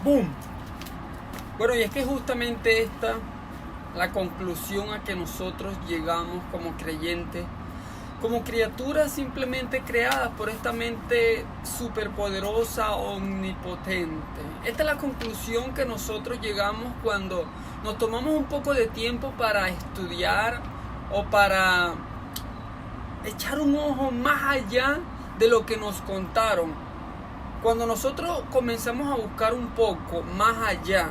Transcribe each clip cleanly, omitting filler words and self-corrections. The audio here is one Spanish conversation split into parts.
¡Boom! Bueno, y es que justamente esta la conclusión a que nosotros llegamos como creyentes, como criaturas simplemente creadas por esta mente superpoderosa, omnipotente. Esta es la conclusión que nosotros llegamos cuando nos tomamos un poco de tiempo para estudiar o para echar un ojo más allá de lo que nos contaron. Cuando nosotros comenzamos a buscar un poco más allá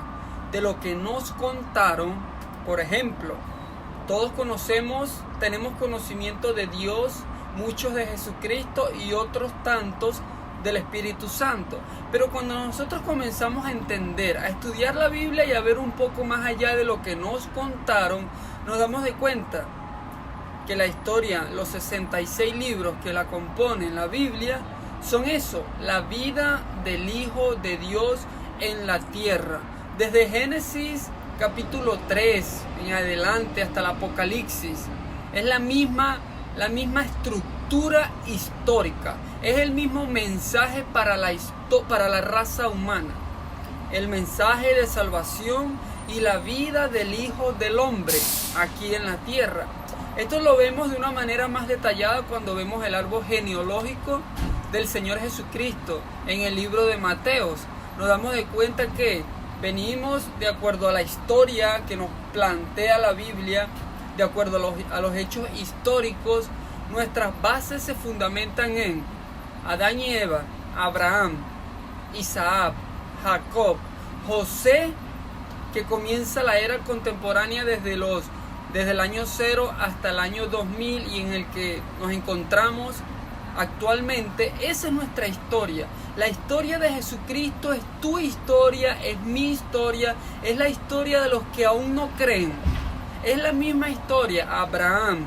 de lo que nos contaron, por ejemplo, todos tenemos conocimiento de Dios, muchos de Jesucristo y otros tantos del Espíritu Santo. Pero cuando nosotros comenzamos a entender, a estudiar la Biblia y a ver un poco más allá de lo que nos contaron, nos damos de cuenta que la historia, los 66 libros que la componen, la Biblia, son eso, la vida del Hijo de Dios en la tierra. Desde Génesis capítulo 3 en adelante hasta el Apocalipsis, es la misma estructura histórica, es el mismo mensaje para la raza humana, el mensaje de salvación y la vida del Hijo del Hombre aquí en la tierra. Esto lo vemos de una manera más detallada cuando vemos el árbol genealógico del Señor Jesucristo en el libro de Mateos. Nos damos de cuenta que venimos de acuerdo a la historia que nos plantea la Biblia, de acuerdo a los hechos históricos. Nuestras bases se fundamentan en Adán y Eva, Abraham, Isaac, Jacob, José, que comienza la era contemporánea desde el año 0 hasta el año 2000 y en el que nos encontramos actualmente. Esa es nuestra historia. La historia de Jesucristo es tu historia, es mi historia, es la historia de los que aún no creen. Es la misma historia, Abraham,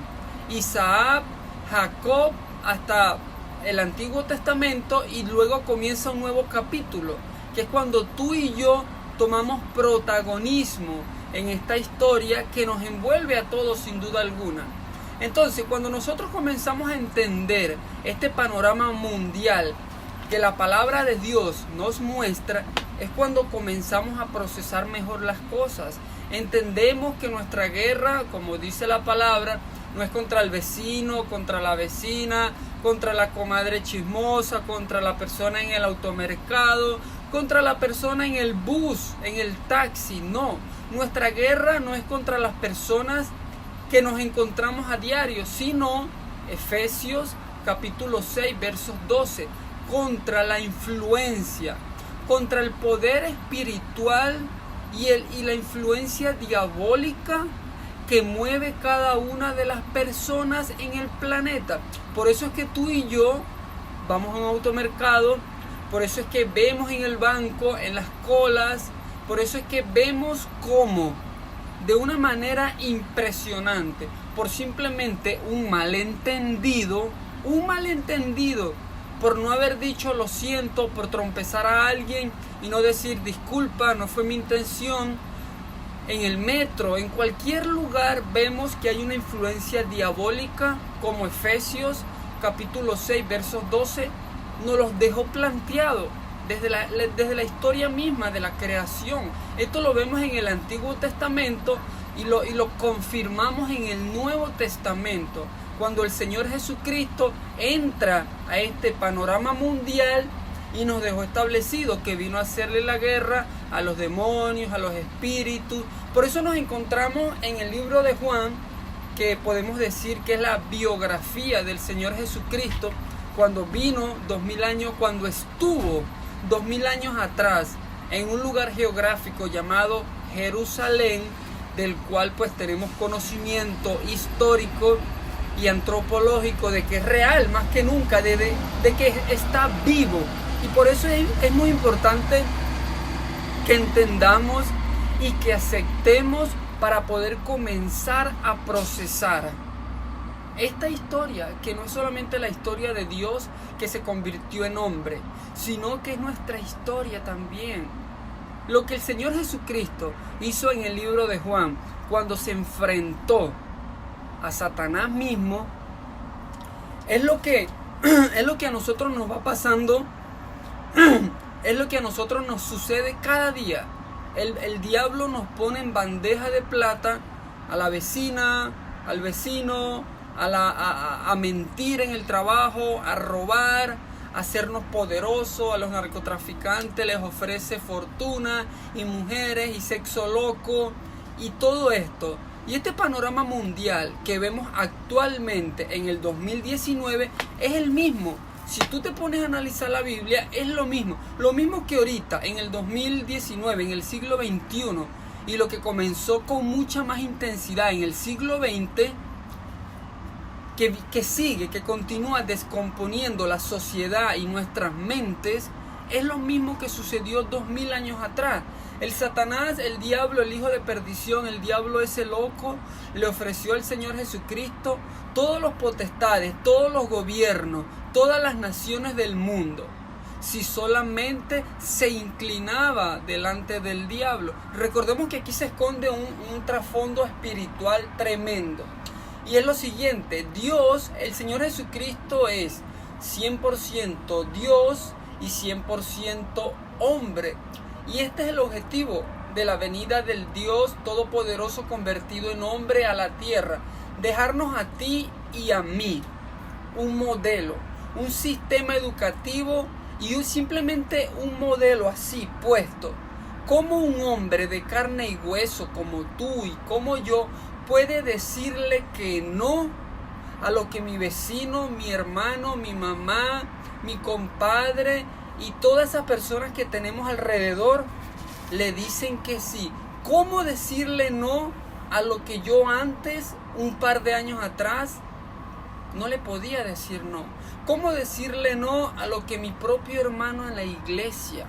Isaac, Jacob, hasta el Antiguo Testamento, y luego comienza un nuevo capítulo, que es cuando tú y yo tomamos protagonismo en esta historia que nos envuelve a todos sin duda alguna. Entonces, cuando nosotros comenzamos a entender este panorama mundial que la palabra de Dios nos muestra, es cuando comenzamos a procesar mejor las cosas. Entendemos que nuestra guerra, como dice la palabra, no es contra el vecino, contra la vecina, contra la comadre chismosa, contra la persona en el automercado, contra la persona en el bus, en el taxi. No, nuestra guerra no es contra las personas que nos encontramos a diario, sino Efesios capítulo 6 versos 12, contra la influencia, contra el poder espiritual y la influencia diabólica que mueve cada una de las personas en el planeta. Por eso es que tú y yo vamos a un automercado, por eso es que vemos en el banco, en las colas, por eso es que vemos cómo de una manera impresionante, por simplemente un malentendido, por no haber dicho lo siento, por tropezar a alguien y no decir disculpa, no fue mi intención. En el metro, en cualquier lugar vemos que hay una influencia diabólica, como Efesios capítulo 6 versos 12 nos los dejó planteado desde la historia misma de la creación. Esto lo vemos en el Antiguo Testamento y lo confirmamos en el Nuevo Testamento, cuando el Señor Jesucristo entra a este panorama mundial y nos dejó establecido que vino a hacerle la guerra a los demonios, a los espíritus. Por eso nos encontramos en el libro de Juan, que podemos decir que es la biografía del Señor Jesucristo, cuando vino 2000 años, cuando estuvo 2000 años atrás en un lugar geográfico llamado Jerusalén, del cual pues tenemos conocimiento histórico y antropológico de que es real más que nunca, de que está vivo. Y por eso es muy importante que entendamos y que aceptemos para poder comenzar a procesar esta historia, que no es solamente la historia de Dios que se convirtió en hombre, sino que es nuestra historia también. Lo que el Señor Jesucristo hizo en el libro de Juan, cuando se enfrentó a Satanás mismo, es lo que a nosotros nos va pasando es lo que a nosotros nos sucede cada día. El diablo nos pone en bandeja de plata a la vecina, al vecino, a mentir en el trabajo, a robar, a hacernos poderosos. A los narcotraficantes les ofrece fortuna y mujeres y sexo loco y todo esto. Y este panorama mundial que vemos actualmente en el 2019 es el mismo. Si tú te pones a analizar la Biblia, es lo mismo que ahorita, en el 2019, en el siglo XXI, y lo que comenzó con mucha más intensidad en el siglo XX, que continúa descomponiendo la sociedad y nuestras mentes, es lo mismo que sucedió 2000 años atrás. El Satanás, el diablo, el hijo de perdición, el diablo ese loco, le ofreció al Señor Jesucristo todos los potestades, todos los gobiernos, todas las naciones del mundo, si solamente se inclinaba delante del diablo. Recordemos que aquí se esconde un trasfondo espiritual tremendo. Y es lo siguiente: Dios, el Señor Jesucristo, es 100% Dios y 100% hombre. Y este es el objetivo de la venida del Dios Todopoderoso convertido en hombre a la tierra. Dejarnos a ti y a mí un modelo, un sistema educativo y simplemente un modelo así puesto. ¿Cómo un hombre de carne y hueso como tú y como yo puede decirle que no a lo que mi vecino, mi hermano, mi mamá, mi compadre y todas esas personas que tenemos alrededor le dicen que sí? ¿Cómo decirle no a lo que yo antes, un par de años atrás, no le podía decir no? ¿Cómo decirle no a lo que mi propio hermano en la iglesia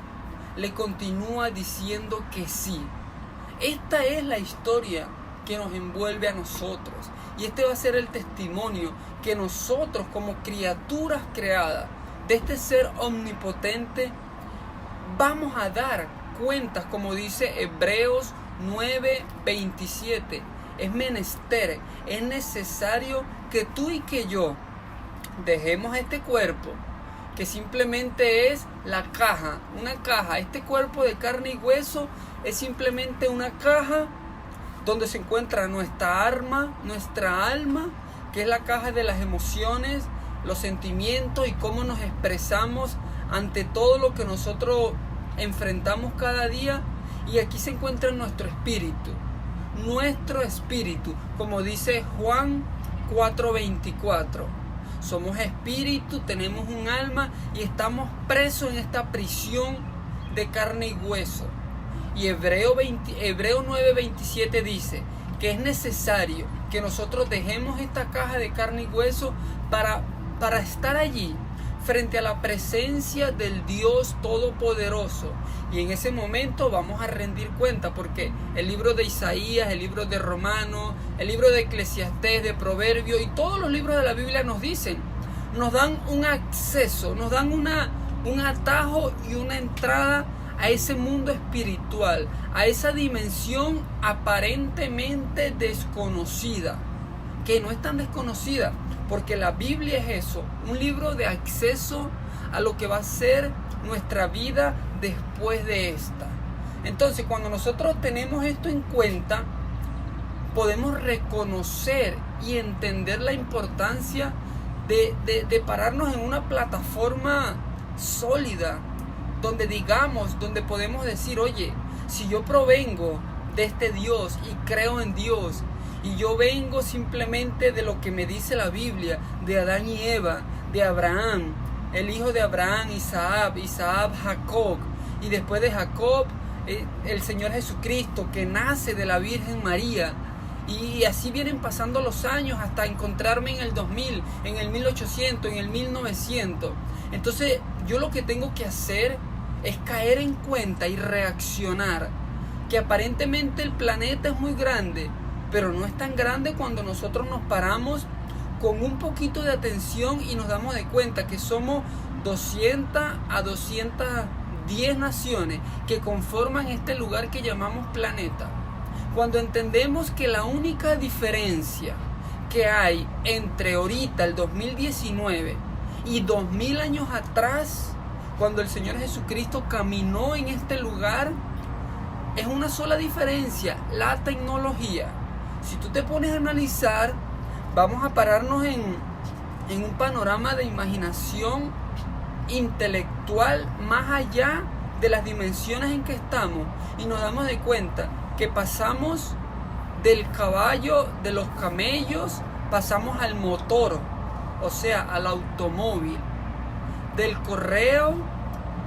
le continúa diciendo que sí? Esta es la historia que nos envuelve a nosotros. Y este va a ser el testimonio que nosotros, como criaturas creadas de este ser omnipotente, vamos a dar cuentas, como dice Hebreos 9:27. Es menester, es necesario que tú y que yo dejemos este cuerpo, que simplemente es la caja, una caja. Este cuerpo de carne y hueso es simplemente una caja donde se encuentra nuestra alma, que es la caja de las emociones, los sentimientos y cómo nos expresamos ante todo lo que nosotros enfrentamos cada día. Y aquí se encuentra nuestro espíritu, como dice Juan 4:24. Somos espíritu, tenemos un alma y estamos presos en esta prisión de carne y hueso. Y Hebreo 9:27 dice que es necesario que nosotros dejemos esta caja de carne y hueso para estar allí frente a la presencia del Dios Todopoderoso. Y en ese momento vamos a rendir cuenta, porque el libro de Isaías, el libro de Romanos, el libro de Eclesiastés, de Proverbios y todos los libros de la Biblia nos dicen, nos dan un acceso, nos dan un atajo y una entrada a ese mundo espiritual, a esa dimensión aparentemente desconocida, que no es tan desconocida, porque la Biblia es eso, un libro de acceso a lo que va a ser nuestra vida después de esta. Entonces, cuando nosotros tenemos esto en cuenta, podemos reconocer y entender la importancia de pararnos en una plataforma sólida, donde podemos decir, oye, si yo provengo de este Dios y creo en Dios, y yo vengo simplemente de lo que me dice la Biblia, de Adán y Eva, de Abraham, el hijo de Abraham, Isaac, Jacob, y después de Jacob, el Señor Jesucristo, que nace de la Virgen María, y así vienen pasando los años hasta encontrarme en el 2000, en el 1800, en el 1900. Entonces yo lo que tengo que hacer es caer en cuenta y reaccionar que aparentemente el planeta es muy grande, pero no es tan grande cuando nosotros nos paramos con un poquito de atención y nos damos de cuenta que somos 200 a 210 naciones que conforman este lugar que llamamos planeta. Cuando entendemos que la única diferencia que hay entre ahorita, el 2019, y 2000 años atrás, cuando el Señor Jesucristo caminó en este lugar, es una sola diferencia: la tecnología. Si tú te pones a analizar, vamos a pararnos en un panorama de imaginación intelectual más allá de las dimensiones en que estamos, y nos damos de cuenta que pasamos del caballo, de los camellos, pasamos al motor, o sea, al automóvil, del correo,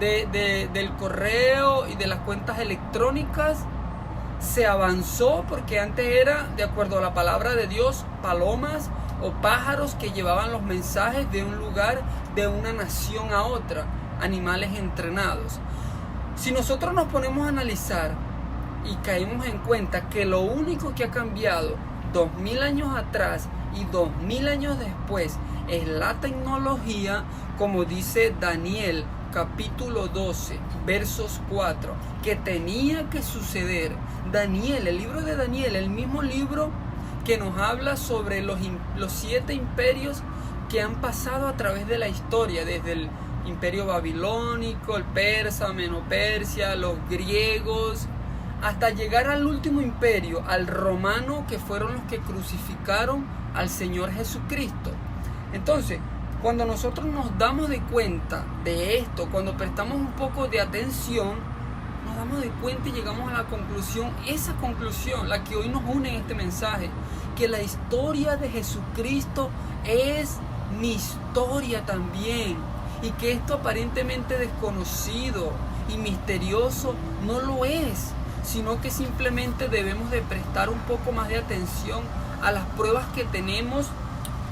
del correo y de las cuentas electrónicas. Se avanzó porque antes era, de acuerdo a la palabra de Dios, palomas o pájaros que llevaban los mensajes de un lugar, de una nación a otra, animales entrenados. Si nosotros nos ponemos a analizar y caemos en cuenta que lo único que ha cambiado 2000 años atrás y 2000 años después es la tecnología, como dice Daniel capítulo 12, versos 4, que tenía que suceder. Daniel, el libro de Daniel, el mismo libro que nos habla sobre los 7 imperios que han pasado a través de la historia, desde el imperio babilónico, el persa, Medo-Persia, los griegos, hasta llegar al último imperio, al romano, que fueron los que crucificaron al Señor Jesucristo. Entonces, cuando nosotros nos damos de cuenta de esto, cuando prestamos un poco de atención, nos damos de cuenta y llegamos a la conclusión, esa conclusión, la que hoy nos une en este mensaje, que la historia de Jesucristo es mi historia también, y que esto aparentemente desconocido y misterioso no lo es, sino que simplemente debemos de prestar un poco más de atención a las pruebas que tenemos,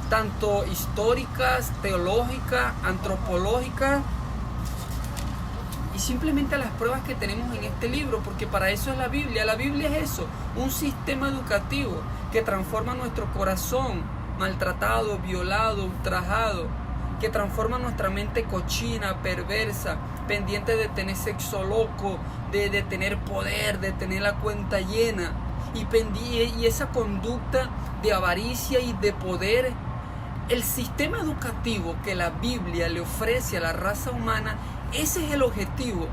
tanto históricas, teológicas, antropológicas, y simplemente a las pruebas que tenemos en este libro, porque para eso es la Biblia. La Biblia es eso, un sistema educativo que transforma nuestro corazón maltratado, violado, ultrajado, que transforma nuestra mente cochina, perversa, pendiente de tener sexo loco, de tener poder, de tener la cuenta llena, y esa conducta de avaricia y de poder. El sistema educativo que la Biblia le ofrece a la raza humana, ese es el objetivo: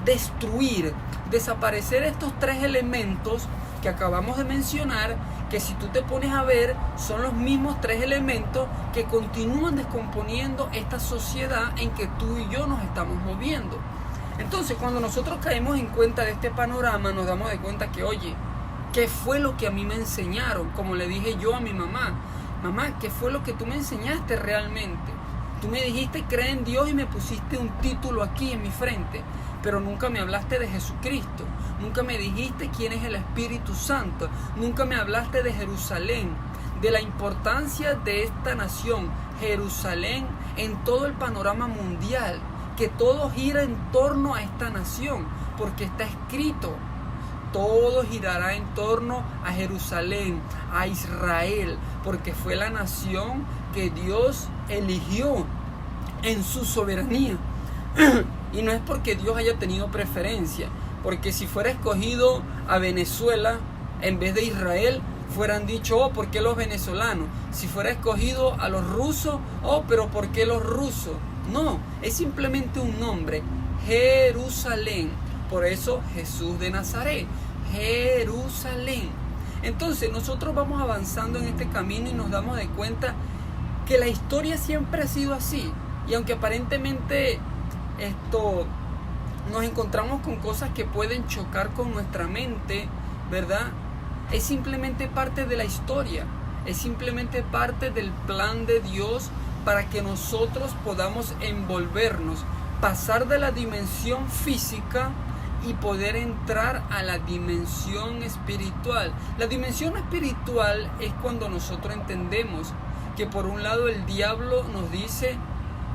destruir, desaparecer estos 3 elementos que acabamos de mencionar, que si tú te pones a ver, son los mismos 3 elementos que continúan descomponiendo esta sociedad en que tú y yo nos estamos moviendo. Entonces, cuando nosotros caemos en cuenta de este panorama, nos damos de cuenta que, oye, ¿qué fue lo que a mí me enseñaron? Como le dije yo a mi mamá: mamá, ¿qué fue lo que tú me enseñaste realmente? Tú me dijiste cree en Dios y me pusiste un título aquí en mi frente, pero nunca me hablaste de Jesucristo, nunca me dijiste quién es el Espíritu Santo, nunca me hablaste de Jerusalén, de la importancia de esta nación, Jerusalén, en todo el panorama mundial, que todo gira en torno a esta nación, porque está escrito: todo girará en torno a Jerusalén, a Israel, porque fue la nación que Dios eligió en su soberanía. Y no es porque Dios haya tenido preferencia, porque si fuera escogido a Venezuela en vez de Israel, fueran dicho: oh, ¿por qué los venezolanos? Si fuera escogido a los rusos, oh, pero ¿por qué los rusos? No, es simplemente un nombre: Jerusalén. Por eso Jesús de Nazaret, Jerusalén. Entonces nosotros vamos avanzando en este camino y nos damos de cuenta que la historia siempre ha sido así. Y aunque aparentemente nos encontramos con cosas que pueden chocar con nuestra mente, ¿verdad? Es simplemente parte de la historia, es simplemente parte del plan de Dios para que nosotros podamos envolvernos, pasar de la dimensión física y poder entrar a la dimensión espiritual. La dimensión espiritual es cuando nosotros entendemos que por un lado el diablo nos dice: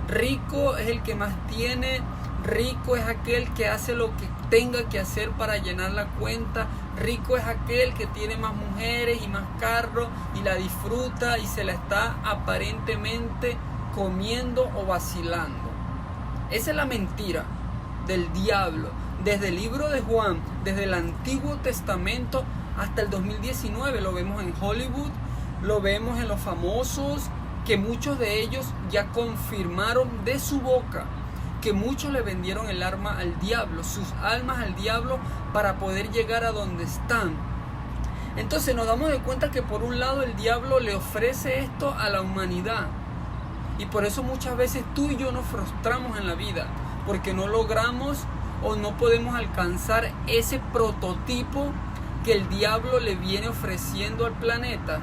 rico es el que más tiene, rico es aquel que hace lo que tenga que hacer para llenar la cuenta, rico es aquel que tiene más mujeres y más carros y la disfruta y se la está aparentemente comiendo o vacilando. Esa es la mentira del diablo. Desde el libro de Juan, desde el Antiguo Testamento hasta el 2019, lo vemos en Hollywood, lo vemos en los famosos, que muchos de ellos ya confirmaron de su boca que muchos le vendieron el alma al diablo, sus almas al diablo para poder llegar a donde están. Entonces nos damos de cuenta que por un lado el diablo le ofrece esto a la humanidad. Y por eso muchas veces tú y yo nos frustramos en la vida, porque no logramos o no podemos alcanzar ese prototipo que el diablo le viene ofreciendo al planeta.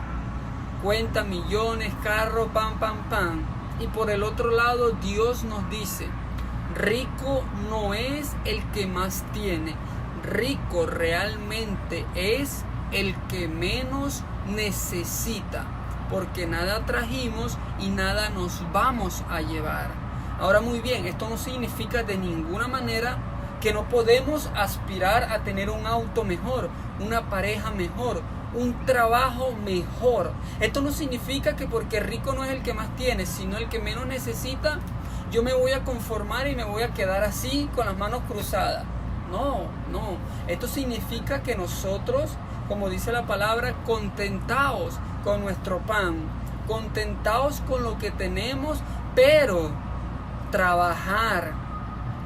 Cuenta, millones, carro, pam, pam, pam. Y por el otro lado Dios nos dice, rico no es el que más tiene, rico realmente es el que menos necesita, porque nada trajimos y nada nos vamos a llevar. Ahora muy bien, esto no significa de ninguna manera que no podemos aspirar a tener un auto mejor, una pareja mejor, un trabajo mejor. Esto no significa que porque rico no es el que más tiene, sino el que menos necesita, yo me voy a conformar y me voy a quedar así con las manos cruzadas. No. Esto significa que nosotros, como dice la palabra, contentaos con nuestro pan, contentaos con lo que tenemos, pero trabajar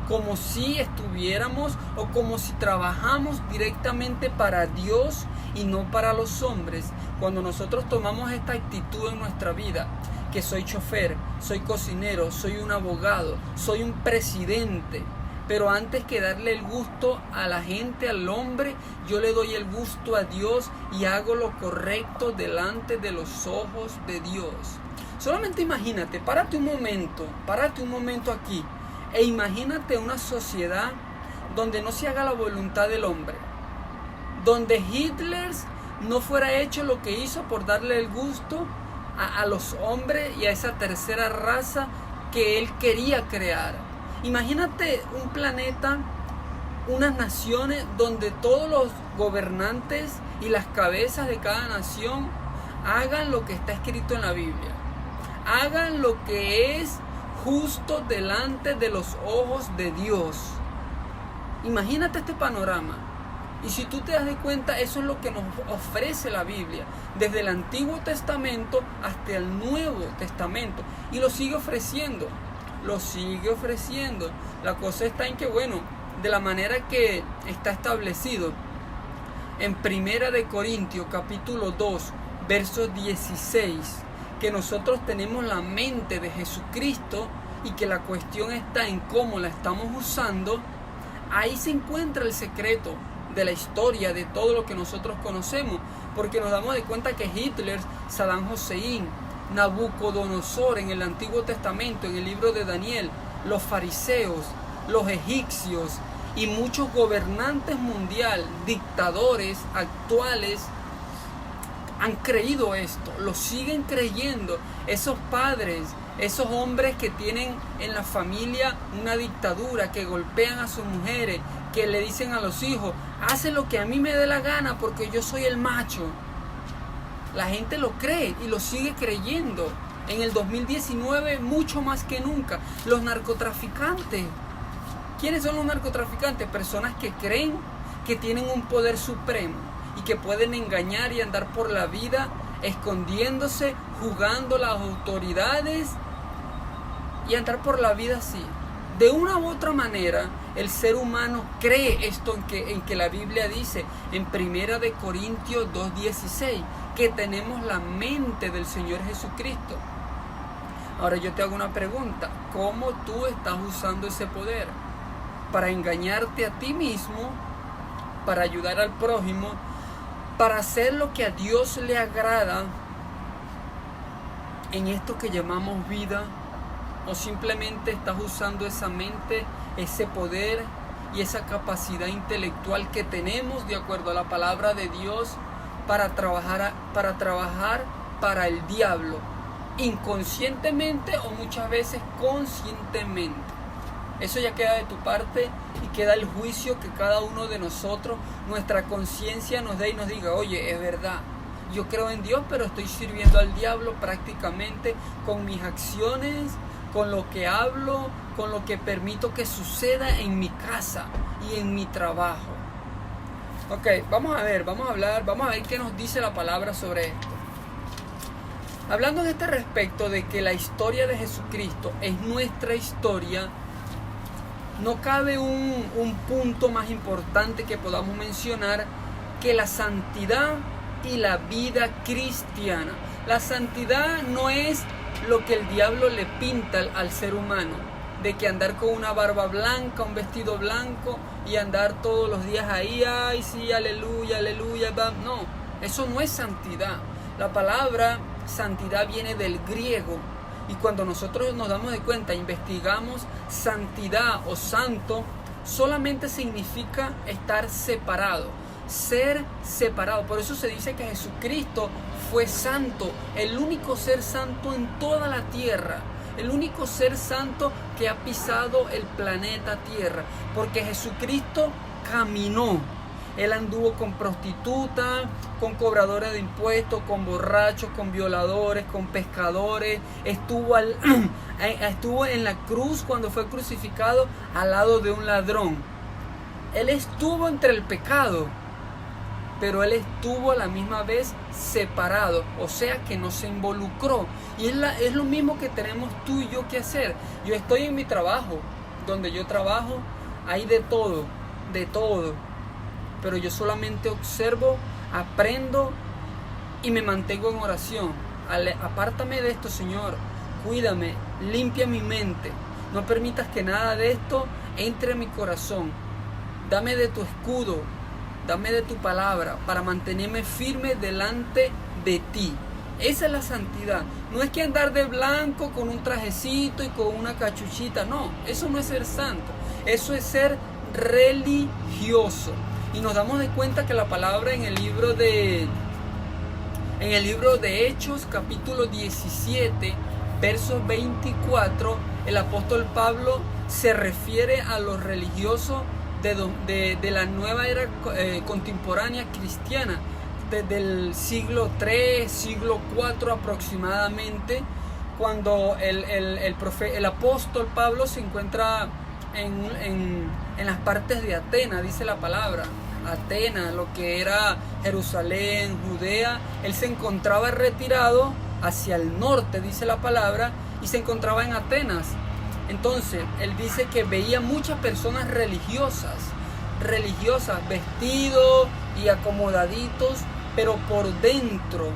como si estuviéramos o como si trabajamos directamente para Dios y no para los hombres. Cuando nosotros tomamos esta actitud en nuestra vida, que soy chofer, soy cocinero, soy un abogado, soy un presidente, pero antes que darle el gusto a la gente, al hombre, yo le doy el gusto a Dios y hago lo correcto delante de los ojos de Dios. Solamente imagínate, párate un momento aquí e imagínate una sociedad donde no se haga la voluntad del hombre, donde Hitler no fuera hecho lo que hizo por darle el gusto a los hombres y a esa tercera raza que él quería crear. Imagínate un planeta, unas naciones donde todos los gobernantes y las cabezas de cada nación hagan lo que está escrito en la Biblia, hagan lo que es justo delante de los ojos de Dios. Imagínate este panorama. Y si tú te das de cuenta, eso es lo que nos ofrece la Biblia, desde el Antiguo Testamento hasta el Nuevo Testamento. Y lo sigue ofreciendo. La cosa está en que, bueno, de la manera que está establecido en 1 de Corintios capítulo 2, verso 16, que nosotros tenemos la mente de Jesucristo y que la cuestión está en cómo la estamos usando. Ahí se encuentra el secreto de la historia, de todo lo que nosotros conocemos, porque nos damos de cuenta que Hitler, Saddam Hussein, Nabucodonosor en el Antiguo Testamento, en el libro de Daniel, los fariseos, los egipcios y muchos gobernantes mundiales, dictadores actuales, han creído esto, lo siguen creyendo. Esos padres, esos hombres que tienen en la familia una dictadura, que golpean a sus mujeres, que le dicen a los hijos, hace lo que a mí me dé la gana porque yo soy el macho. La gente lo cree y lo sigue creyendo. En el 2019 mucho más que nunca. Los narcotraficantes. ¿Quiénes son los narcotraficantes? Personas que creen que tienen un poder supremo y que pueden engañar y andar por la vida escondiéndose, jugando las autoridades y andar por la vida así. De una u otra manera, el ser humano cree esto en que la Biblia dice en 1 de Corintios 2:16, que tenemos la mente del Señor Jesucristo. Ahora yo te hago una pregunta, ¿cómo tú estás usando ese poder? ¿Para engañarte a ti mismo? ¿Para ayudar al prójimo? ¿Para hacer lo que a Dios le agrada en esto que llamamos vida? ¿O simplemente estás usando esa mente, ese poder y esa capacidad intelectual que tenemos de acuerdo a la palabra de Dios para trabajar para el diablo, inconscientemente o muchas veces conscientemente? Eso ya queda de tu parte y queda el juicio que cada uno de nosotros, nuestra conciencia nos dé y nos diga, oye, es verdad, yo creo en Dios, pero estoy sirviendo al diablo prácticamente con mis acciones, con lo que hablo, con lo que permito que suceda en mi casa y en mi trabajo. Ok, vamos a ver qué nos dice la palabra sobre esto. Hablando en este respecto de que la historia de Jesucristo es nuestra historia, no cabe un punto más importante que podamos mencionar que la santidad y la vida cristiana. La santidad no es lo que el diablo le pinta al ser humano, de que andar con una barba blanca, un vestido blanco y andar todos los días ahí, ay sí, aleluya, aleluya, no, eso no es santidad. La palabra santidad viene del griego, y cuando nosotros nos damos de cuenta, investigamos santidad o santo, solamente significa estar separado, ser separado. Por eso se dice que Jesucristo fue santo, el único ser santo en toda la tierra, el único ser santo que ha pisado el planeta Tierra, porque Jesucristo caminó. Él anduvo con prostitutas, con cobradores de impuestos, con borrachos, con violadores, con pescadores. Estuvo en la cruz cuando fue crucificado al lado de un ladrón. Él estuvo entre el pecado, pero él estuvo a la misma vez separado, o sea que no se involucró. Y es lo mismo que tenemos tú y yo que hacer. Yo estoy en mi trabajo, donde yo trabajo, hay de todo, pero yo solamente observo, aprendo y me mantengo en oración. Apártame de esto, Señor, cuídame, limpia mi mente, no permitas que nada de esto entre en mi corazón. Dame de tu escudo, dame de tu palabra para mantenerme firme delante de ti. Esa es la santidad. No es que andar de blanco con un trajecito y con una cachuchita. No, eso no es ser santo. Eso es ser religioso. Y nos damos de cuenta que la palabra en el libro de Hechos, capítulo 17, verso 24, el apóstol Pablo se refiere a los religiosos de la nueva era contemporánea cristiana, desde el siglo 3, siglo 4 aproximadamente, cuando el apóstol Pablo se encuentra en las partes de Atenas, dice la palabra. Atenas, lo que era Jerusalén, Judea. Él se encontraba retirado hacia el norte, dice la palabra, y se encontraba en Atenas. Entonces, él dice que veía muchas personas religiosas, vestidos y acomodaditos, pero por dentro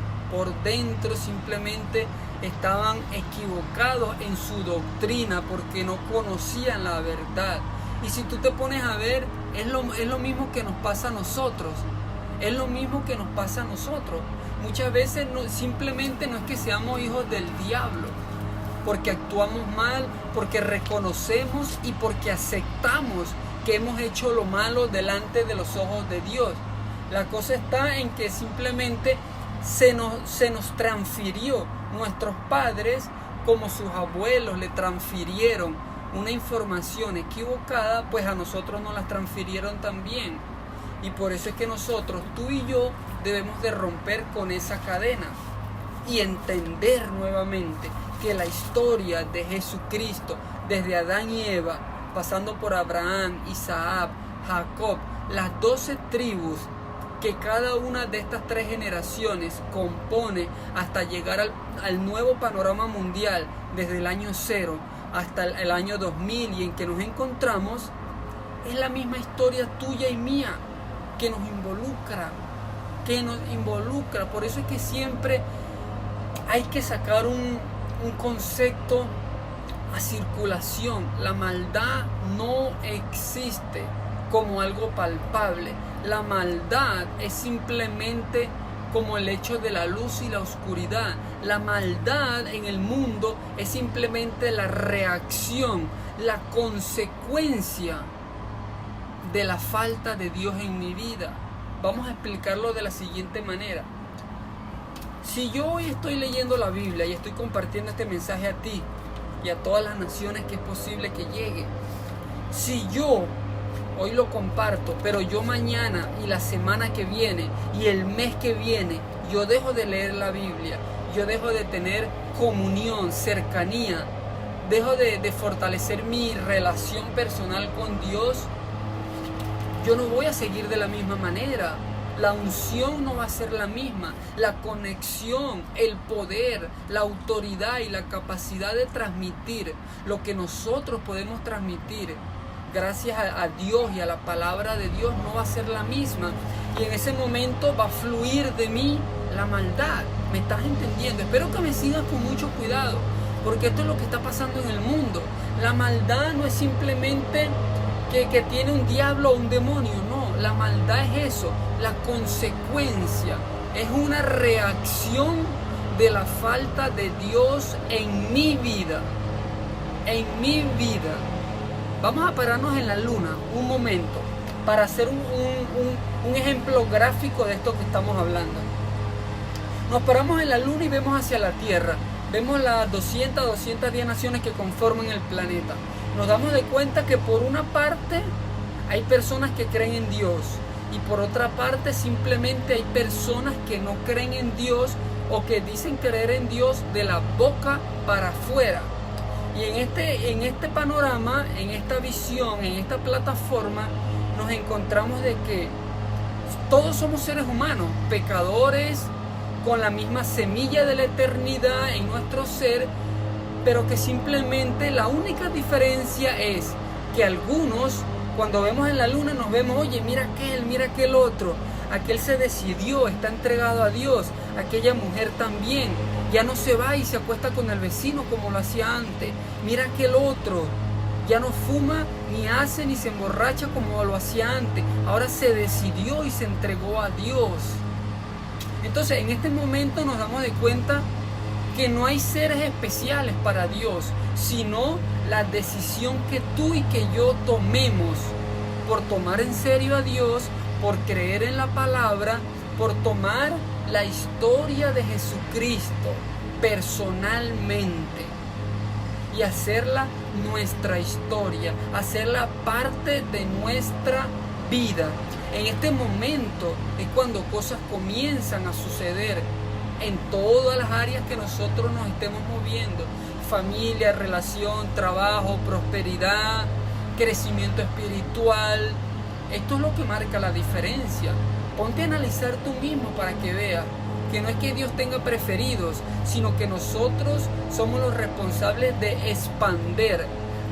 simplemente estaban equivocados en su doctrina porque no conocían la verdad. Y si tú te pones a ver, es lo mismo que nos pasa a nosotros. Es lo mismo que nos pasa a nosotros. Muchas veces simplemente no es que seamos hijos del diablo, porque actuamos mal, porque reconocemos y porque aceptamos que hemos hecho lo malo delante de los ojos de Dios. La cosa está en que simplemente se nos transfirió. Nuestros padres, como sus abuelos, le transfirieron una información equivocada, pues a nosotros nos la transfirieron también. Y por eso es que nosotros, tú y yo, debemos de romper con esa cadena y entender nuevamente que la historia de Jesucristo, desde Adán y Eva, pasando por Abraham, Isaac, Jacob, las 12 tribus que cada una de estas 3 generaciones compone hasta llegar al nuevo panorama mundial, desde el año 0 hasta el año 2000 y en que nos encontramos, es la misma historia tuya y mía que nos involucra. Por eso es que siempre hay que sacar un concepto a circulación. La maldad no existe como algo palpable. La maldad es simplemente como el hecho de la luz y la oscuridad. La maldad en el mundo es simplemente la reacción, la consecuencia de la falta de Dios en mi vida. Vamos a explicarlo de la siguiente manera. Si yo hoy estoy leyendo la Biblia y estoy compartiendo este mensaje a ti y a todas las naciones que es posible que llegue, si yo hoy lo comparto, pero yo mañana y la semana que viene y el mes que viene, yo dejo de leer la Biblia, yo dejo de tener comunión, cercanía, dejo de fortalecer mi relación personal con Dios, yo no voy a seguir de la misma manera. La unción no va a ser la misma. La conexión, el poder, la autoridad y la capacidad de transmitir lo que nosotros podemos transmitir gracias a Dios y a la palabra de Dios, no va a ser la misma. Y en ese momento va a fluir de mí la maldad. ¿Me estás entendiendo? Espero que me sigas con mucho cuidado, porque esto es lo que está pasando en el mundo. La maldad no es simplemente que tiene un diablo o un demonio, no. La maldad es eso, la consecuencia. Es una reacción de la falta de Dios en mi vida. En mi vida. Vamos a pararnos en la luna un momento para hacer un ejemplo gráfico de esto que estamos hablando. Nos paramos en la luna y vemos hacia la Tierra. Vemos las 210 naciones que conforman el planeta. Nos damos de cuenta que por una parte hay personas que creen en Dios y por otra parte simplemente hay personas que no creen en Dios o que dicen creer en Dios de la boca para afuera. Y en este panorama, en esta visión, en esta plataforma, nos encontramos de que todos somos seres humanos, pecadores, con la misma semilla de la eternidad en nuestro ser, pero que simplemente la única diferencia es que algunos, cuando vemos en la luna, nos vemos, oye, mira aquel otro, aquel se decidió, está entregado a Dios, aquella mujer también, ya no se va y se acuesta con el vecino como lo hacía antes, mira aquel otro, ya no fuma, ni hace, ni se emborracha como lo hacía antes, ahora se decidió y se entregó a Dios. Entonces, en este momento nos damos de cuenta que no hay seres especiales para Dios, sino la decisión que tú y que yo tomemos por tomar en serio a Dios, por creer en la palabra, por tomar la historia de Jesucristo personalmente y hacerla nuestra historia, hacerla parte de nuestra vida. En este momento es cuando cosas comienzan a suceder en todas las áreas que nosotros nos estemos moviendo: familia, relación, trabajo, prosperidad, crecimiento espiritual. Esto es lo que marca la diferencia. Ponte a analizar tú mismo para que veas que no es que Dios tenga preferidos, sino que nosotros somos los responsables de expander,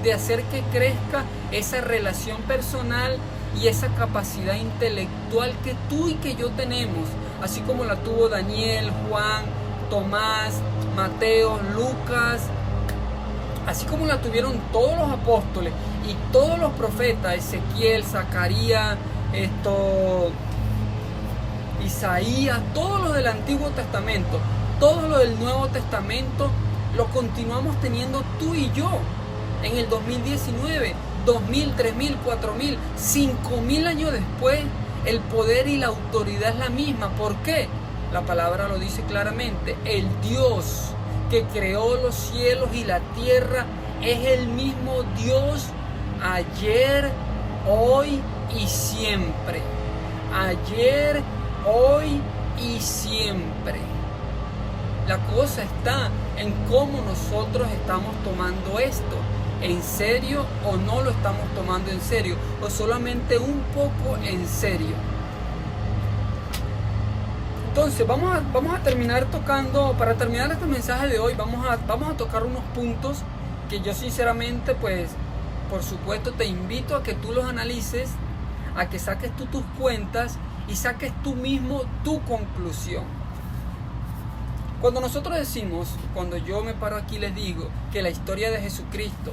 de hacer que crezca esa relación personal y esa capacidad intelectual que tú y que yo tenemos, así como la tuvo Daniel, Juan, Tomás, Mateo, Lucas, así como la tuvieron todos los apóstoles y todos los profetas, Ezequiel, Zacarías, Isaías, todos los del Antiguo Testamento, todos los del Nuevo Testamento, lo continuamos teniendo tú y yo en el 2019, 2000, 3000, 4000, 5000 años después. El poder y la autoridad es la misma. ¿Por qué? La palabra lo dice claramente. El Dios que creó los cielos y la tierra es el mismo Dios ayer, hoy y siempre. Ayer, hoy y siempre. La cosa está en cómo nosotros estamos tomando esto. ¿En serio o no lo estamos tomando en serio? ¿O solamente un poco en serio? Entonces vamos a terminar tocando, para terminar este mensaje de hoy, vamos a tocar unos puntos que yo sinceramente, pues, por supuesto te invito a que tú los analices, a que saques tú tus cuentas y saques tú mismo tu conclusión. Cuando nosotros decimos, cuando yo me paro aquí y les digo que la historia de Jesucristo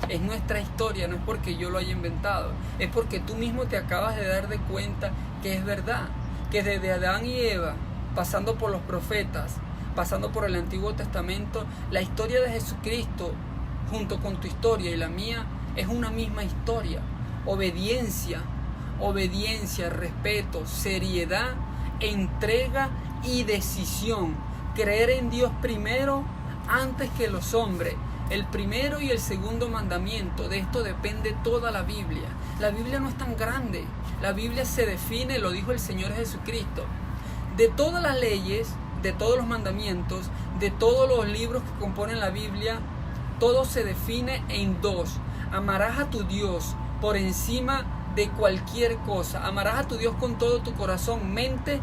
es nuestra historia, no es porque yo lo haya inventado, es porque tú mismo te acabas de dar de cuenta que es verdad, que desde Adán y Eva, pasando por los profetas, pasando por el Antiguo Testamento, la historia de Jesucristo, junto con tu historia y la mía, es una misma historia. Obediencia, respeto, seriedad, entrega y decisión. Creer en Dios primero antes que los hombres. El primero y el segundo mandamiento, de esto depende toda la Biblia. La Biblia no es tan grande. La Biblia se define, lo dijo el Señor Jesucristo. De todas las leyes, de todos los mandamientos, de todos los libros que componen la Biblia, todo se define en dos. Amarás a tu Dios por encima de cualquier cosa. Amarás a tu Dios con todo tu corazón, mente,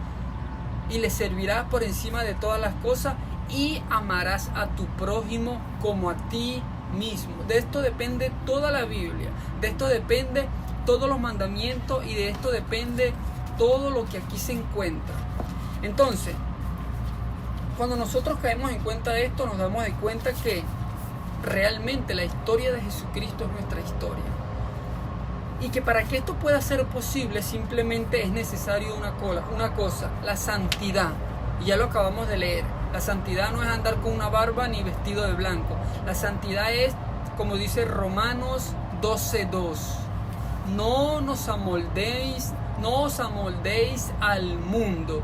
y le servirás por encima de todas las cosas, y amarás a tu prójimo como a ti mismo. De esto depende toda la Biblia. De esto depende todos los mandamientos y de esto depende todo lo que aquí se encuentra. Entonces, cuando nosotros caemos en cuenta de esto, nos damos de cuenta que realmente la historia de Jesucristo es nuestra historia. Y que para que esto pueda ser posible, simplemente es necesario una cosa, la santidad. Y ya lo acabamos de leer. La santidad no es andar con una barba ni vestido de blanco. La santidad es, como dice Romanos 12:2. No os amoldéis al mundo.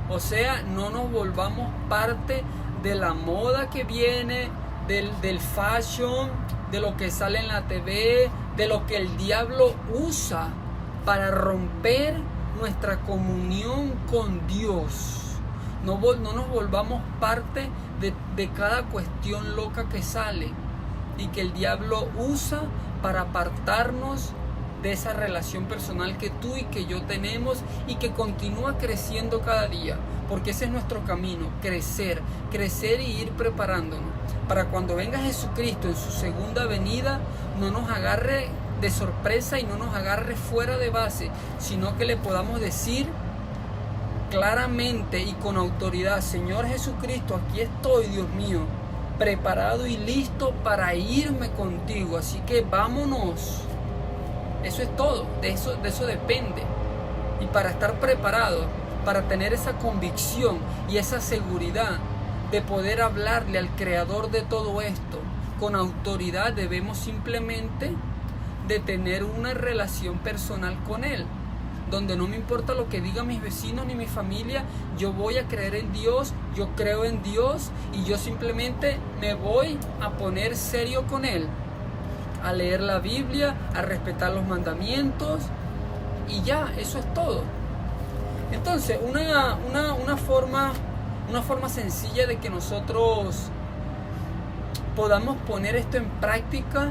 O sea, no nos volvamos parte de la moda que viene, del fashion, de lo que sale en la TV, de lo que el diablo usa para romper nuestra comunión con Dios. No nos volvamos parte de cada cuestión loca que sale y que el diablo usa para apartarnos de esa relación personal que tú y que yo tenemos y que continúa creciendo cada día, porque ese es nuestro camino, crecer y ir preparándonos para cuando venga Jesucristo en su segunda venida no nos agarre de sorpresa y no nos agarre fuera de base, sino que le podamos decir claramente y con autoridad: Señor Jesucristo, aquí estoy, Dios mío, preparado y listo para irme contigo, así que vámonos. Eso es todo, de eso depende. Y para estar preparado, para tener esa convicción y esa seguridad de poder hablarle al creador de todo esto con autoridad, debemos simplemente de tener una relación personal con Él, donde no me importa lo que digan mis vecinos ni mi familia, yo voy a creer en Dios, yo creo en Dios y yo simplemente me voy a poner serio con Él, a leer la Biblia, a respetar los mandamientos y ya, eso es todo. Entonces, una forma sencilla de que nosotros podamos poner esto en práctica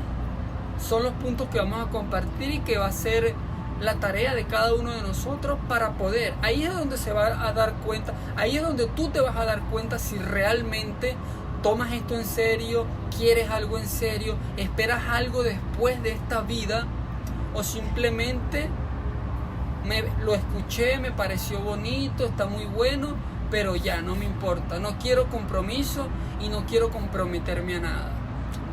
son los puntos que vamos a compartir y que va a ser la tarea de cada uno de nosotros para poder. Ahí es donde se va a dar cuenta, ahí es donde tú te vas a dar cuenta si realmente tomas esto en serio, quieres algo en serio, esperas algo después de esta vida, o simplemente lo escuché, me pareció bonito, está muy bueno, pero ya no me importa, no quiero compromiso y no quiero comprometerme a nada.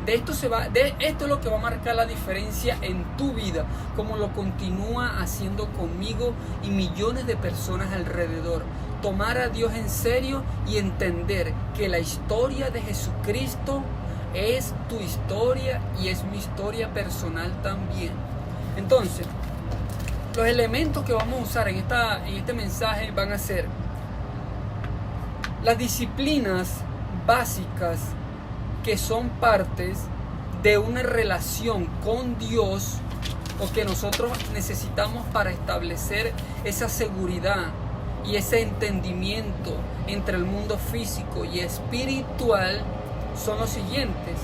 Esto es lo que va a marcar la diferencia en tu vida, como lo continúa haciendo conmigo y millones de personas alrededor. Tomar a Dios en serio y entender que la historia de Jesucristo es tu historia y es mi historia personal también. Entonces, los elementos que vamos a usar en este mensaje van a ser las disciplinas básicas que son partes de una relación con Dios o que nosotros necesitamos para establecer esa seguridad y ese entendimiento entre el mundo físico y espiritual son los siguientes.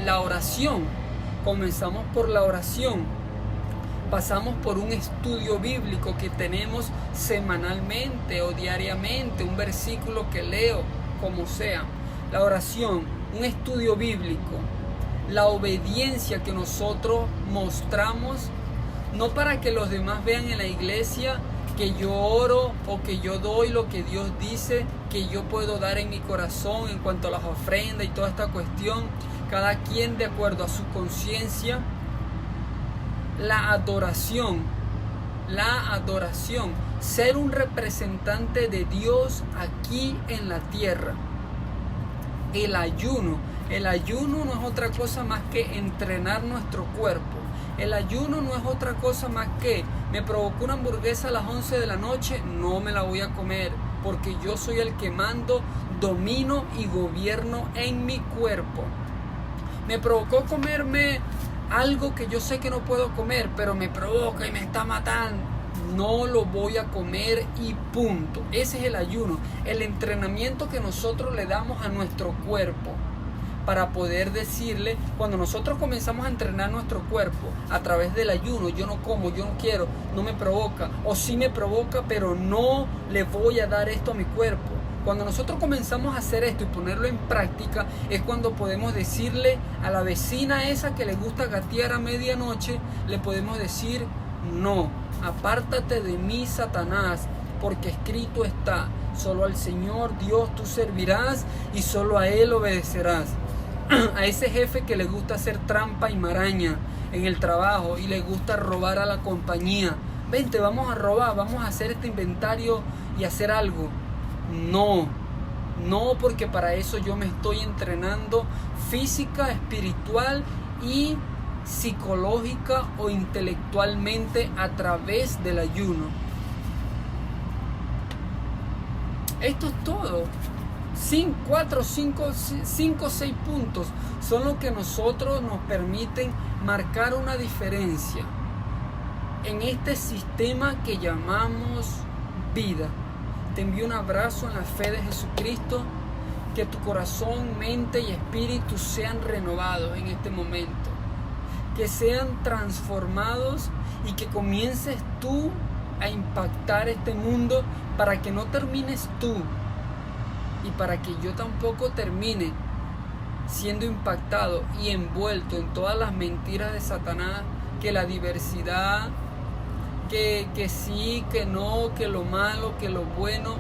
La oración. Comenzamos por la oración. Pasamos por un estudio bíblico que tenemos semanalmente o diariamente, un versículo que leo, como sea. La oración, un estudio bíblico, la obediencia que nosotros mostramos, no para que los demás vean en la iglesia que yo oro o que yo doy lo que Dios dice que yo puedo dar en mi corazón en cuanto a las ofrendas y toda esta cuestión, cada quien de acuerdo a su conciencia. La adoración, ser un representante de Dios aquí en la tierra. El ayuno no es otra cosa más que entrenar nuestro cuerpo. El ayuno no es otra cosa más que me provocó una hamburguesa a las 11 de la noche, no me la voy a comer, porque yo soy el que mando, domino y gobierno en mi cuerpo. Me provocó comerme algo que yo sé que no puedo comer, pero me provoca y me está matando. No lo voy a comer y punto. Ese es el ayuno, el entrenamiento que nosotros le damos a nuestro cuerpo para poder decirle, cuando nosotros comenzamos a entrenar nuestro cuerpo a través del ayuno, yo no como, yo no quiero, no me provoca, o sí me provoca, pero no le voy a dar esto a mi cuerpo. Cuando nosotros comenzamos a hacer esto y ponerlo en práctica, es cuando podemos decirle a la vecina esa que le gusta gatear a medianoche, le podemos decir: no, apártate de mí, Satanás, porque escrito está: solo al Señor Dios tú servirás y solo a Él obedecerás. A ese jefe que le gusta hacer trampa y maraña en el trabajo y le gusta robar a la compañía: vente, vamos a robar, vamos a hacer este inventario y hacer algo. No, porque para eso yo me estoy entrenando física, espiritual y psicológica o intelectualmente a través del ayuno. Esto es todo. 4, 5, 6 puntos son los que nosotros nos permiten marcar una diferencia en este sistema que llamamos vida. Te envío un abrazo en la fe de Jesucristo. Que tu corazón, mente y espíritu sean renovados en este momento. Que sean transformados y que comiences tú a impactar este mundo, para que no termines tú y para que yo tampoco termine siendo impactado y envuelto en todas las mentiras de Satanás, que la diversidad, que sí, que no, que lo malo, que lo bueno,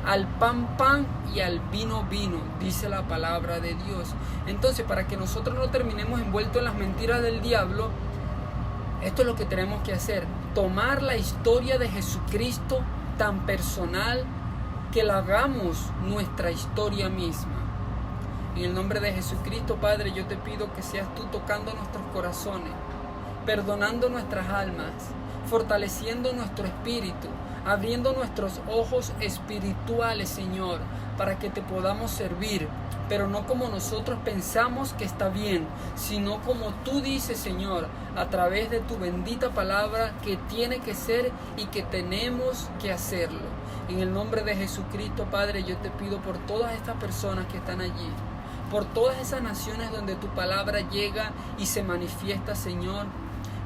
al pan pan y al vino vino, dice la palabra de Dios. Entonces, para que nosotros no terminemos envueltos en las mentiras del diablo, esto es lo que tenemos que hacer: tomar la historia de Jesucristo tan personal que la hagamos nuestra historia misma. En el nombre de Jesucristo, Padre, yo te pido que seas tú tocando nuestros corazones, perdonando nuestras almas, fortaleciendo nuestro espíritu, abriendo nuestros ojos espirituales, Señor, para que te podamos servir, pero no como nosotros pensamos que está bien, sino como tú dices, Señor, a través de tu bendita palabra, que tiene que ser y que tenemos que hacerlo. En el nombre de Jesucristo, Padre, yo te pido por todas estas personas que están allí, por todas esas naciones donde tu palabra llega y se manifiesta, Señor,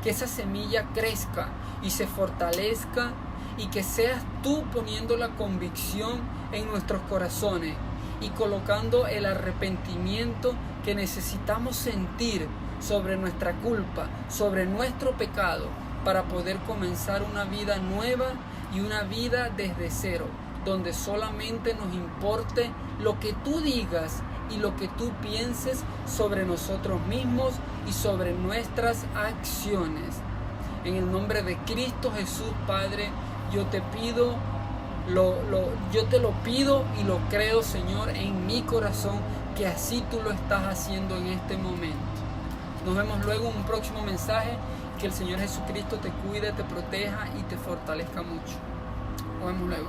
que esa semilla crezca y se fortalezca, y que seas tú poniendo la convicción en nuestros corazones y colocando el arrepentimiento que necesitamos sentir sobre nuestra culpa, sobre nuestro pecado, para poder comenzar una vida nueva y una vida desde cero, donde solamente nos importe lo que tú digas y lo que tú pienses sobre nosotros mismos y sobre nuestras acciones. En el nombre de Cristo Jesús, Padre, yo te pido, yo te lo pido y lo creo, Señor, en mi corazón, que así tú lo estás haciendo en este momento. Nos vemos luego en un próximo mensaje. Que el Señor Jesucristo te cuide, te proteja y te fortalezca mucho. Nos vemos luego.